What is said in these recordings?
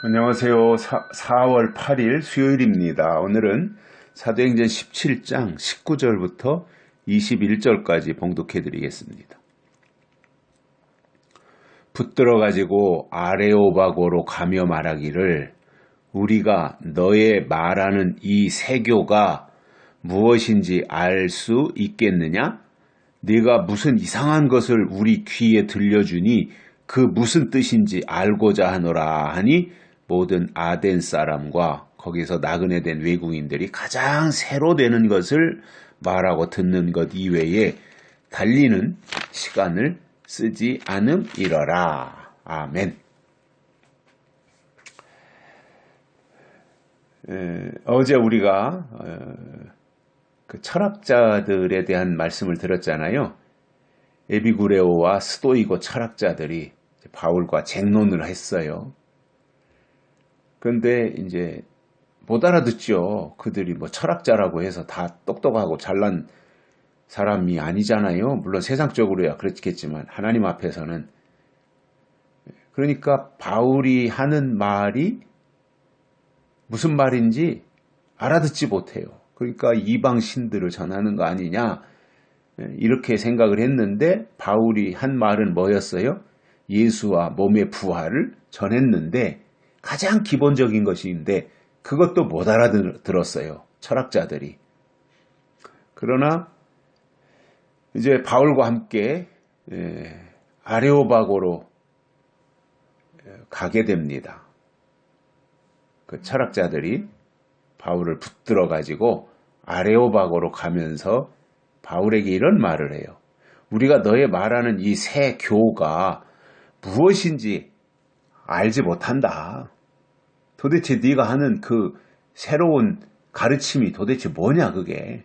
안녕하세요. 4월 8일 수요일입니다. 오늘은 사도행전 17장 19절부터 21절까지 봉독해 드리겠습니다. 붙들어 가지고 아레오바고로 가며 말하기를 우리가 너의 말하는 이 세교가 무엇인지 알 수 있겠느냐? 네가 무슨 이상한 것을 우리 귀에 들려주니 그 무슨 뜻인지 알고자 하노라 하니 모든 아덴 사람과 거기서 나그네 된 외국인들이 가장 새로 되는 것을 말하고 듣는 것 이외에 달리는 시간을 쓰지 않음이러라. 아멘. 어제 우리가 그 철학자들에 대한 말씀을 들었잖아요. 에비구레오와 스토이고 철학자들이 바울과 쟁론을 했어요. 그런데 이제 못 알아듣죠. 그들이 뭐 철학자라고 해서 다 똑똑하고 잘난 사람이 아니잖아요. 물론 세상적으로야 그렇겠지만 하나님 앞에서는. 그러니까 바울이 하는 말이 무슨 말인지 알아듣지 못해요. 그러니까 이방 신들을 전하는 거 아니냐 이렇게 생각을 했는데 바울이 한 말은 뭐였어요? 예수와 몸의 부활을 전했는데 가장 기본적인 것인데 그것도 못 알아들었어요. 철학자들이. 그러나 이제 바울과 함께 아레오바고로 가게 됩니다. 그 철학자들이 바울을 붙들어 가지고 아레오바고로 가면서 바울에게 이런 말을 해요. 우리가 너의 말하는 이 새 교가 무엇인지 알지 못한다. 도대체 네가 하는 그 새로운 가르침이 도대체 뭐냐 그게.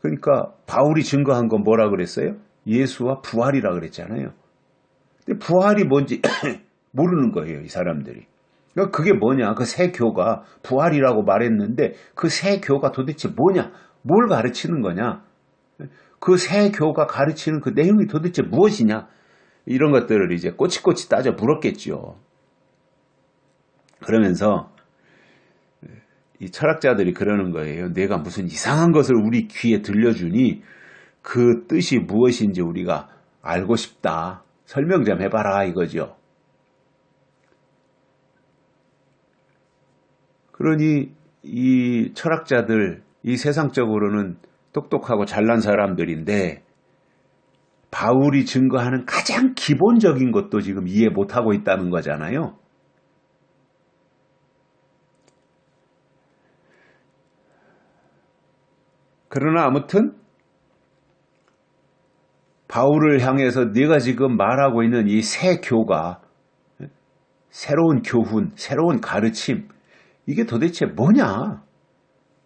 그러니까 바울이 증거한 건 뭐라 그랬어요? 예수와 부활이라 그랬잖아요. 근데 부활이 뭔지 모르는 거예요, 이 사람들이. 그러니까 그게 뭐냐? 그 새 교가 부활이라고 말했는데 그 새 교가 도대체 뭐냐? 뭘 가르치는 거냐? 그 새 교가 가르치는 그 내용이 도대체 무엇이냐? 이런 것들을 이제 꼬치꼬치 따져 물었겠죠. 그러면서 이 철학자들이 그러는 거예요. 내가 무슨 이상한 것을 우리 귀에 들려주니 그 뜻이 무엇인지 우리가 알고 싶다. 설명 좀 해봐라 이거죠. 그러니 이 철학자들, 이 세상적으로는 똑똑하고 잘난 사람들인데 바울이 증거하는 가장 기본적인 것도 지금 이해 못하고 있다는 거잖아요. 그러나 아무튼 바울을 향해서 네가 지금 말하고 있는 이 새 교가 새로운 교훈, 새로운 가르침 이게 도대체 뭐냐?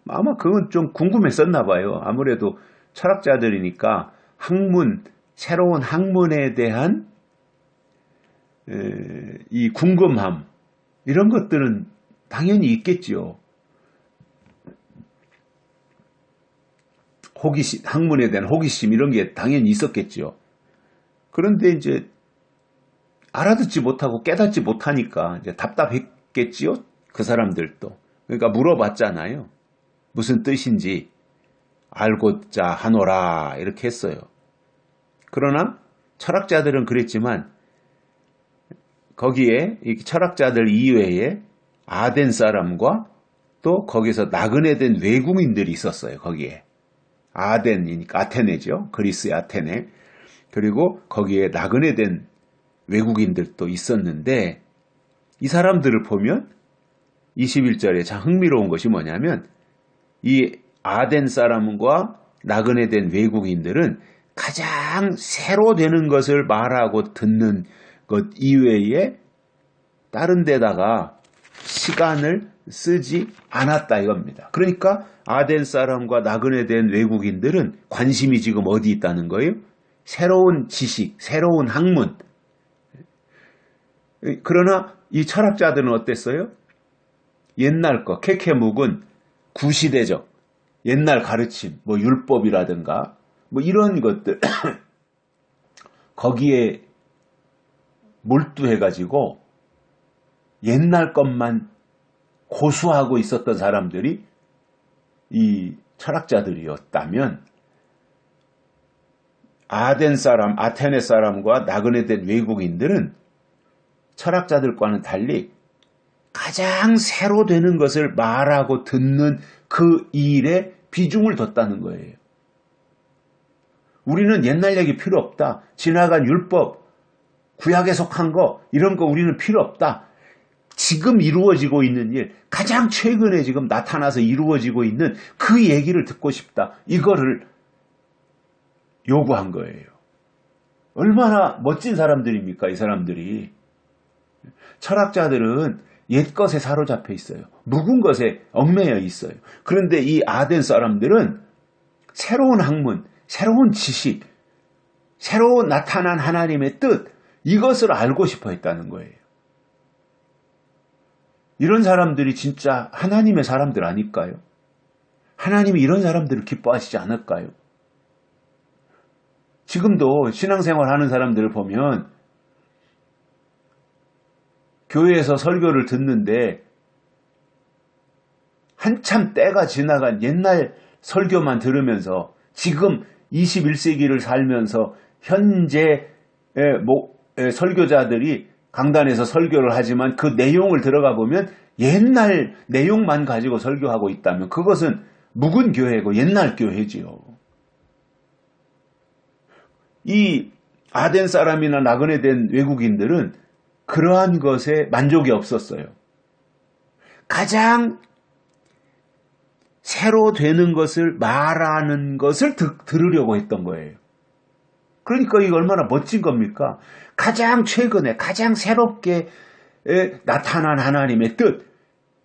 아마 그건 좀 궁금했었나 봐요. 아무래도 철학자들이니까 학문, 새로운 학문에 대한 이 궁금함 이런 것들은 당연히 있겠죠. 호기심, 학문에 대한 호기심 이런 게 당연히 있었겠죠. 그런데 이제 알아듣지 못하고 깨닫지 못하니까 이제 답답했겠지요. 그 사람들도. 그러니까 물어봤잖아요. 무슨 뜻인지 알고자 하노라 이렇게 했어요. 그러나 철학자들은 그랬지만 거기에 이 철학자들 이외에 아덴 사람과 또 거기서 나그네 된 외국인들이 있었어요. 거기에. 아덴이니까 아테네죠. 그리스의 아테네. 그리고 거기에 나그네 된 외국인들도 있었는데 이 사람들을 보면 21절에 참 흥미로운 것이 뭐냐면 이 아덴 사람과 나그네 된 외국인들은 가장 새로 되는 것을 말하고 듣는 것 이외에 다른 데다가 시간을 쓰지 않았다 이겁니다. 그러니까 아덴 사람과 나그네 된 외국인들은 관심이 지금 어디 있다는 거예요? 새로운 지식, 새로운 학문. 그러나 이 철학자들은 어땠어요? 옛날 거, 케케묵은 구시대적, 옛날 가르침, 뭐 율법이라든가 뭐 이런 것들 거기에 몰두해가지고 옛날 것만 고수하고 있었던 사람들이 이 철학자들이었다면 아테네 사람과 나그네된 외국인들은 철학자들과는 달리 가장 새로 되는 것을 말하고 듣는 그 일에 비중을 뒀다는 거예요. 우리는 옛날 얘기 필요 없다. 지나간 율법, 구약에 속한 거 이런 거 우리는 필요 없다. 지금 이루어지고 있는 일, 가장 최근에 지금 나타나서 이루어지고 있는 그 얘기를 듣고 싶다. 이거를 요구한 거예요. 얼마나 멋진 사람들입니까, 이 사람들이. 철학자들은 옛것에 사로잡혀 있어요. 묵은 것에 얽매여 있어요. 그런데 이 아덴 사람들은 새로운 학문, 새로운 지식, 새로 나타난 하나님의 뜻, 이것을 알고 싶어 했다는 거예요. 이런 사람들이 진짜 하나님의 사람들 아닐까요? 하나님이 이런 사람들을 기뻐하시지 않을까요? 지금도 신앙생활 하는 사람들을 보면 교회에서 설교를 듣는데 한참 때가 지나간 옛날 설교만 들으면서 지금 21세기를 살면서 현재 설교자들이 강단에서 설교를 하지만 그 내용을 들어가 보면 옛날 내용만 가지고 설교하고 있다면 그것은 묵은 교회고 옛날 교회지요. 이 아덴 사람이나 나그네 된 외국인들은 그러한 것에 만족이 없었어요. 가장 새로 되는 것을 말하는 것을 들으려고 했던 거예요. 그러니까 이게 얼마나 멋진 겁니까? 가장 최근에 가장 새롭게 나타난 하나님의 뜻,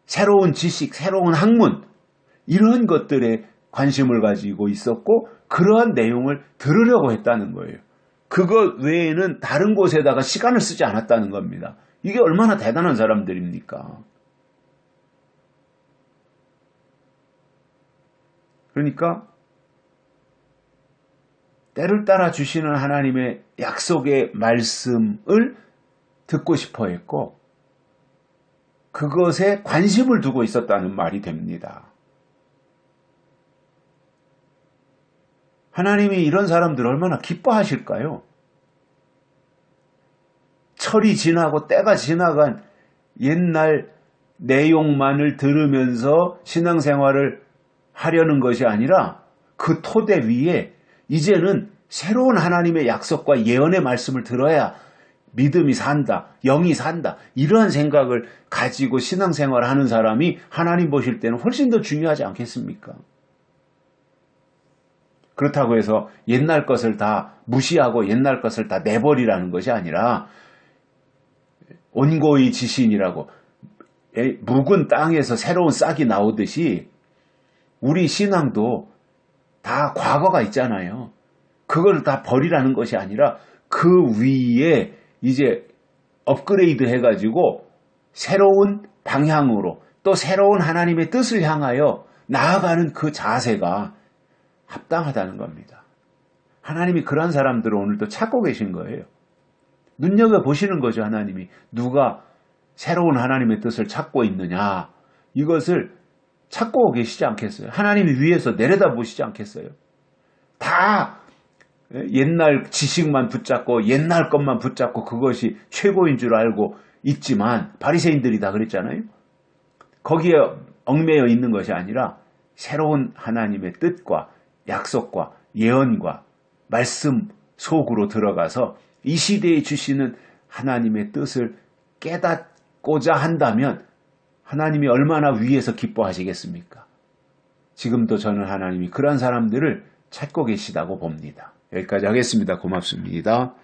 새로운 지식, 새로운 학문 이런 것들에 관심을 가지고 있었고 그러한 내용을 들으려고 했다는 거예요. 그것 외에는 다른 곳에다가 시간을 쓰지 않았다는 겁니다. 이게 얼마나 대단한 사람들입니까? 그러니까 때를 따라 주시는 하나님의 약속의 말씀을 듣고 싶어 했고 그것에 관심을 두고 있었다는 말이 됩니다. 하나님이 이런 사람들 얼마나 기뻐하실까요? 철이 지나고 때가 지나간 옛날 내용만을 들으면서 신앙생활을 하려는 것이 아니라 그 토대 위에 이제는 새로운 하나님의 약속과 예언의 말씀을 들어야 믿음이 산다, 영이 산다 이러한 생각을 가지고 신앙생활을 하는 사람이 하나님 보실 때는 훨씬 더 중요하지 않겠습니까? 그렇다고 해서 옛날 것을 다 무시하고 옛날 것을 다 내버리라는 것이 아니라 온고의 지신이라고 묵은 땅에서 새로운 싹이 나오듯이 우리 신앙도 다 과거가 있잖아요. 그걸 다 버리라는 것이 아니라 그 위에 이제 업그레이드 해가지고 새로운 방향으로 또 새로운 하나님의 뜻을 향하여 나아가는 그 자세가 합당하다는 겁니다. 하나님이 그런 사람들을 오늘도 찾고 계신 거예요. 눈여겨보시는 거죠. 하나님이 누가 새로운 하나님의 뜻을 찾고 있느냐 이것을 찾고 계시지 않겠어요? 하나님이 위에서 내려다보시지 않겠어요? 다 옛날 지식만 붙잡고 옛날 것만 붙잡고 그것이 최고인 줄 알고 있지만 바리새인들이 다 그랬잖아요. 거기에 얽매여 있는 것이 아니라 새로운 하나님의 뜻과 약속과 예언과 말씀 속으로 들어가서 이 시대에 주시는 하나님의 뜻을 깨닫고자 한다면 하나님이 얼마나 위에서 기뻐하시겠습니까? 지금도 저는 하나님이 그런 사람들을 찾고 계시다고 봅니다. 여기까지 하겠습니다. 고맙습니다.